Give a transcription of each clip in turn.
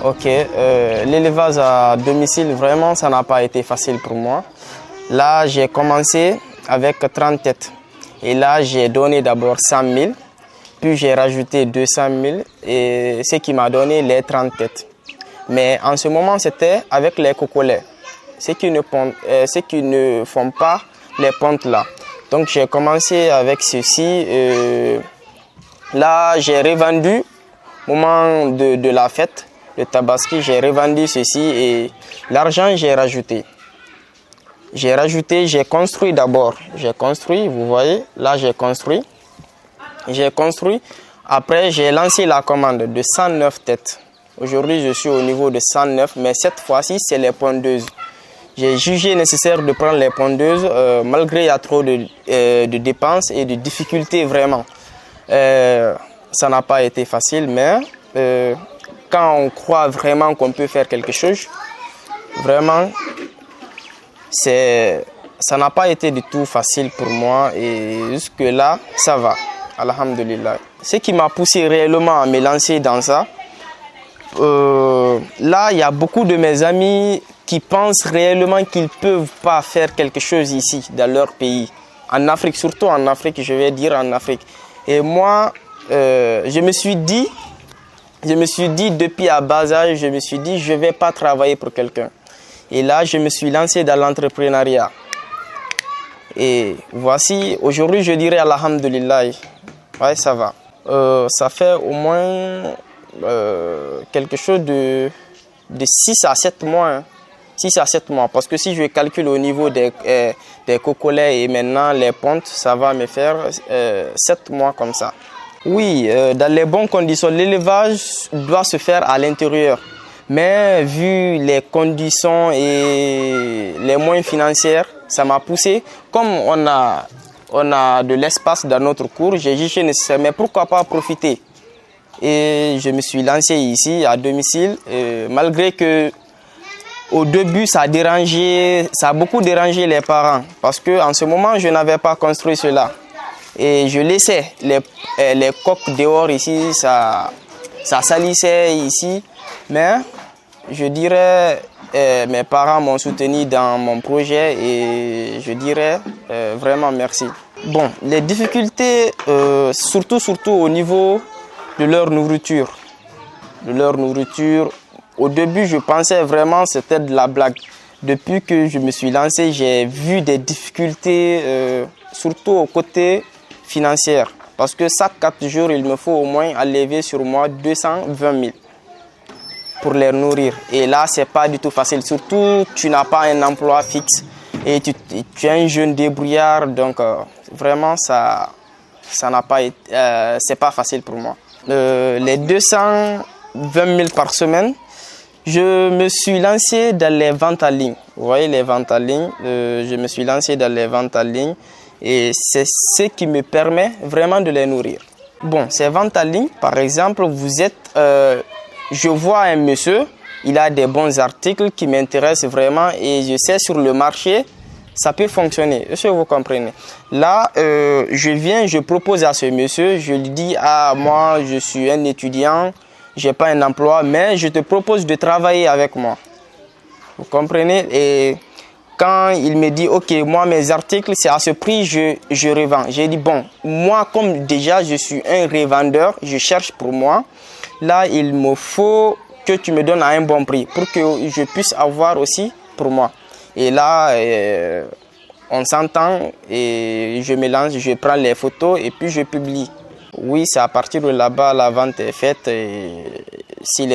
Ok, l'élevage à domicile, vraiment, ça n'a pas été facile pour moi. Là, j'ai commencé avec 30 têtes. Et là, j'ai donné d'abord 100 000, puis j'ai rajouté 200 000, et ce qui m'a donné les 30 têtes. Mais en ce moment, c'était avec les cocolets, ceux qui ne font pas les pontes là. Donc, j'ai commencé avec ceci. Là, j'ai revendu au moment de la fête. Le tabaski, j'ai revendu ceci et l'argent, j'ai rajouté. J'ai construit d'abord. J'ai construit, vous voyez, là j'ai construit. J'ai construit. Après, j'ai lancé la commande de 109 têtes. Aujourd'hui, je suis au niveau de 109, mais cette fois-ci, c'est les pondeuses. J'ai jugé nécessaire de prendre les pondeuses, malgré il y a trop de dépenses et de difficultés vraiment. Ça n'a pas été facile, mais quand on croit vraiment qu'on peut faire quelque chose, vraiment, ça n'a pas été du tout facile pour moi et jusque-là, ça va, alhamdulillah. Ce qui m'a poussé réellement à me lancer dans ça, là, il y a beaucoup de mes amis qui pensent réellement qu'ils ne peuvent pas faire quelque chose ici, dans leur pays. En Afrique, surtout en Afrique, je vais dire en Afrique. Et moi, je me suis dit depuis à bas âge, je me suis dit, je ne vais pas travailler pour quelqu'un. Et là, je me suis lancé dans l'entrepreneuriat. Et voici, aujourd'hui, je dirais alhamdulillah. Ouais, ça va. Ça fait au moins quelque chose de 6 à 7 mois. Hein. 6 à 7 mois. Parce que si je calcule au niveau des cocolets et maintenant les pontes, ça va me faire 7 mois comme ça. Oui, dans les bonnes conditions, l'élevage doit se faire à l'intérieur. Mais vu les conditions et les moyens financiers, ça m'a poussé. Comme on a de l'espace dans notre cour, j'ai jugé nécessaire, mais pourquoi pas profiter? Et je me suis lancé ici à domicile, malgré que au début ça a beaucoup dérangé les parents. Parce qu'en ce moment, je n'avais pas construit cela. Et je laissais les coques dehors ici, ça salissait ici. Mais je dirais, mes parents m'ont soutenu dans mon projet et je dirais vraiment merci. Bon, les difficultés, surtout au niveau de leur nourriture. Au début, je pensais vraiment que c'était de la blague. Depuis que je me suis lancé, j'ai vu des difficultés, surtout au côté financier. Parce que chaque 4 jours, il me faut au moins enlever sur moi 220 000 pour les nourrir. Et là, c'est pas du tout facile. Surtout, tu n'as pas un emploi fixe et tu es un jeune débrouillard. Donc, vraiment, ça n'a pas été, c'est pas facile pour moi. Les 220 000 par semaine, je me suis lancé dans les ventes en ligne. Vous voyez les ventes en ligne, je me suis lancé dans les ventes en ligne et c'est ce qui me permet vraiment de les nourrir. Bon, ces ventes en ligne, par exemple, je vois un monsieur, il a des bons articles qui m'intéressent vraiment et je sais sur le marché, ça peut fonctionner. Est-ce que vous comprenez? Là, je propose à ce monsieur, je lui dis, moi, je suis un étudiant, je n'ai pas un emploi, mais je te propose de travailler avec moi. Vous comprenez? Et quand il me dit, ok, moi, mes articles, c'est à ce prix, je revends. J'ai dit, bon, moi, comme déjà, je suis un revendeur, je cherche pour moi. Là, il me faut que tu me donnes à un bon prix pour que je puisse avoir aussi pour moi. Et là, on s'entend et je me lance, je prends les photos et puis je publie. Oui, c'est à partir de là-bas, la vente est faite. Et si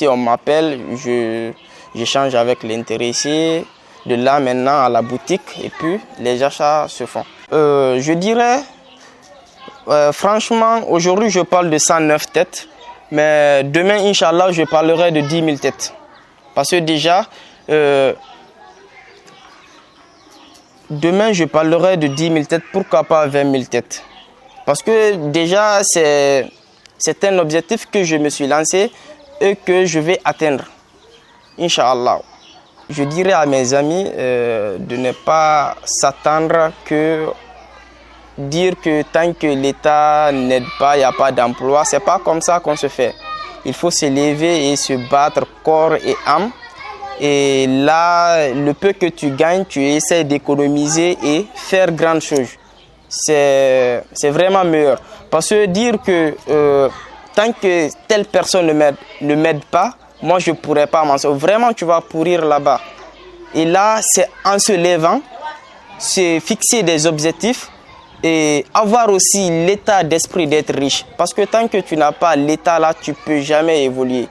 on m'appelle, j'échange avec l'intéressé. De là maintenant à la boutique et puis les achats se font. Je dirais, franchement, aujourd'hui je parle de 109 têtes. Mais demain, Inch'Allah, je parlerai de 10 000 têtes. Parce que déjà, demain, je parlerai de 10 000 têtes, pourquoi pas 20 000 têtes. Parce que déjà, c'est un objectif que je me suis lancé et que je vais atteindre. Inch'Allah. Je dirais à mes amis de ne pas s'attendre dire que tant que l'État n'aide pas, il n'y a pas d'emploi. Ce n'est pas comme ça qu'on se fait. il faut se lever et se battre corps et âme. Et là, le peu que tu gagnes, tu essaies d'économiser et faire grande chose. C'est vraiment meilleur. Parce que dire que tant que telle personne ne m'aide pas, moi je ne pourrais pas m'en sortir. Vraiment, tu vas pourrir là-bas. Et là, c'est en se levant, se fixer des objectifs et avoir aussi l'état d'esprit d'être riche. Parce que tant que tu n'as pas l'état là, tu ne peux jamais évoluer.